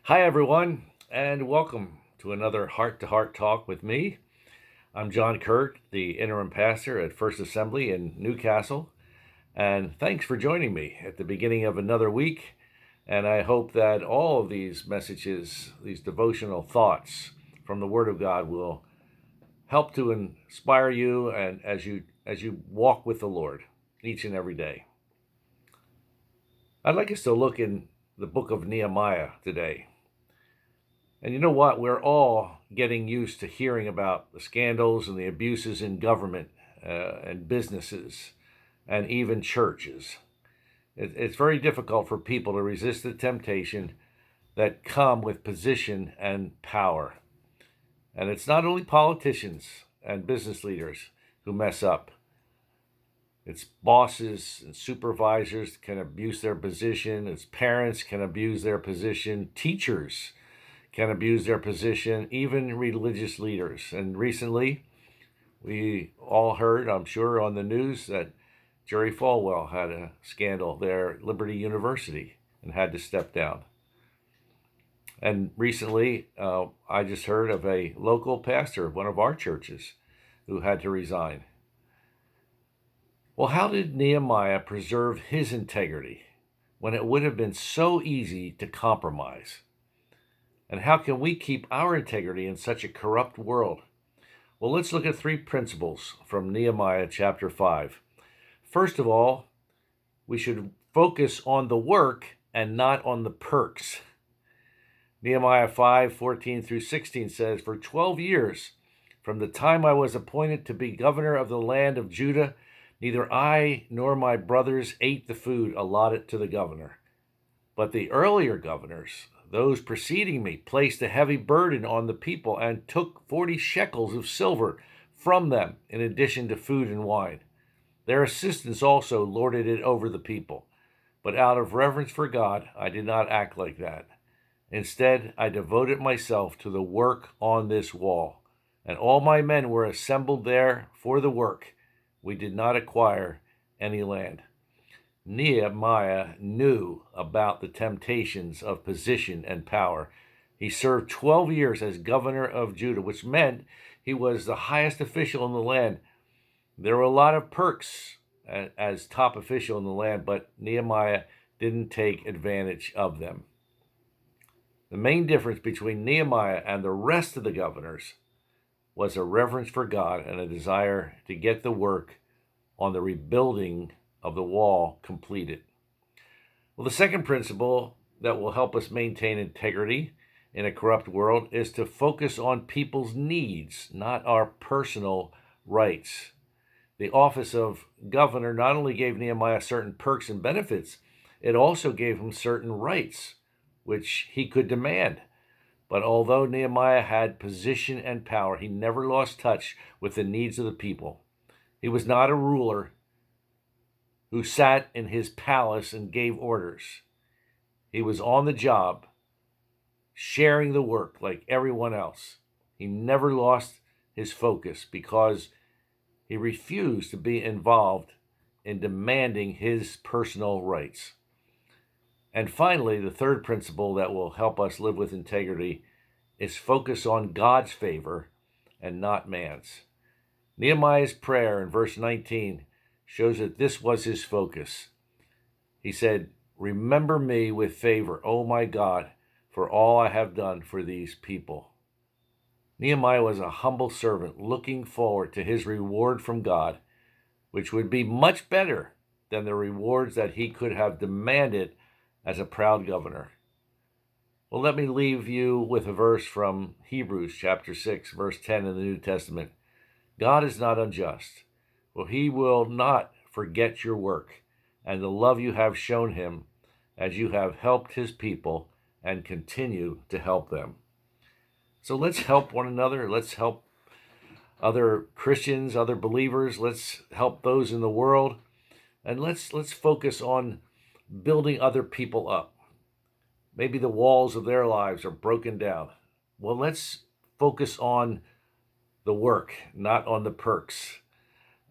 Hi, everyone, and welcome to another Heart to Heart Talk with me. I'm John Kuert, the interim pastor at First Assembly in Newcastle, and thanks for joining me at the beginning of another week. And I hope that all of these messages, these devotional thoughts from the Word of God, will help to inspire you and as you walk with the Lord each and every day. I'd like us to look in the book of Nehemiah today. And you know what? We're all getting used to hearing about the scandals and the abuses in government and businesses and even churches. It's very difficult for people to resist the temptation that come with position and power. And it's not only politicians and business leaders who mess up. Its bosses and supervisors can abuse their position. Its parents can abuse their position. Teachers can abuse their position, even religious leaders. And recently, we all heard, I'm sure, on the news that Jerry Falwell had a scandal there at Liberty University and had to step down. And recently, I just heard of a local pastor of one of our churches who had to resign. Well, how did Nehemiah preserve his integrity when it would have been so easy to compromise? And how can we keep our integrity in such a corrupt world? Well, let's look at three principles from Nehemiah chapter 5. First of all, we should focus on the work and not on the perks. Nehemiah 5:14 through 16 says, "For 12 years, from the time I was appointed to be governor of the land of Judah, neither I nor my brothers ate the food allotted to the governor. But the earlier governors, those preceding me, placed a heavy burden on the people and took 40 shekels of silver from them in addition to food and wine. Their assistants also lorded it over the people. But out of reverence for God, I did not act like that. Instead, I devoted myself to the work on this wall, and all my men were assembled there for the work. We did not acquire any land." Nehemiah knew about the temptations of position and power. He served 12 years as governor of Judah, which meant he was the highest official in the land. There were a lot of perks as top official in the land, but Nehemiah didn't take advantage of them. The main difference between Nehemiah and the rest of the governors was a reverence for God and a desire to get the work on the rebuilding of the wall completed. Well, the second principle that will help us maintain integrity in a corrupt world is to focus on people's needs, not our personal rights. The office of governor not only gave Nehemiah certain perks and benefits, it also gave him certain rights, which he could demand. But although Nehemiah had position and power, he never lost touch with the needs of the people. He was not a ruler who sat in his palace and gave orders. He was on the job, sharing the work like everyone else. He never lost his focus because he refused to be involved in demanding his personal rights. And finally, the third principle that will help us live with integrity is focus on God's favor and not man's. Nehemiah's prayer in verse 19 shows that this was his focus. He said, "Remember me with favor, O my God, for all I have done for these people." Nehemiah was a humble servant looking forward to his reward from God, which would be much better than the rewards that he could have demanded as a proud governor. Well, let me leave you with a verse from Hebrews chapter 6, verse 10 in the New Testament. "God is not unjust, for he will not forget your work and the love you have shown him as you have helped his people and continue to help them." So let's help one another. Let's help other Christians, other believers. Let's help those in the world. And let's focus on building other people up. Maybe the walls of their lives are broken down. Well, let's focus on the work, not on the perks.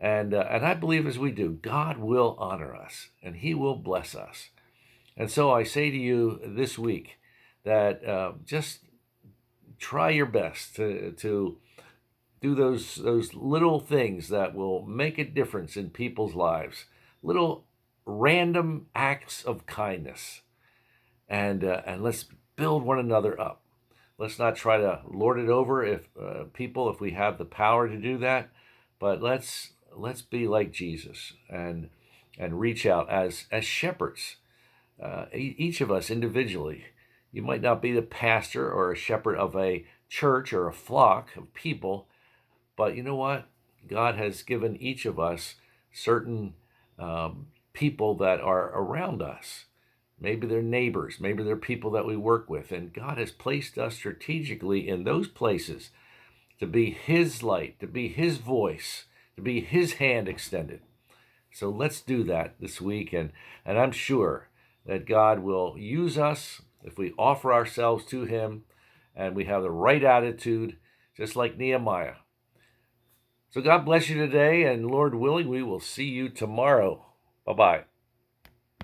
And I believe as we do, God will honor us and he will bless us. And so I say to you this week that just try your best to do those little things that will make a difference in people's lives, little random acts of kindness, and let's build one another up. Let's not try to lord it over if people if we have the power to do that, but let's be like Jesus and reach out as shepherds. Each of us individually. You might not be the pastor or a shepherd of a church or a flock of people, but you know what? God has given each of us certain people that are around us. Maybe they're neighbors, maybe they're people that we work with, and God has placed us strategically in those places to be His light, to be His voice, to be His hand extended. So let's do that this week, and I'm sure that God will use us if we offer ourselves to Him and we have the right attitude, just like Nehemiah. So God bless you today, and Lord willing, we will see you tomorrow. Bye-bye.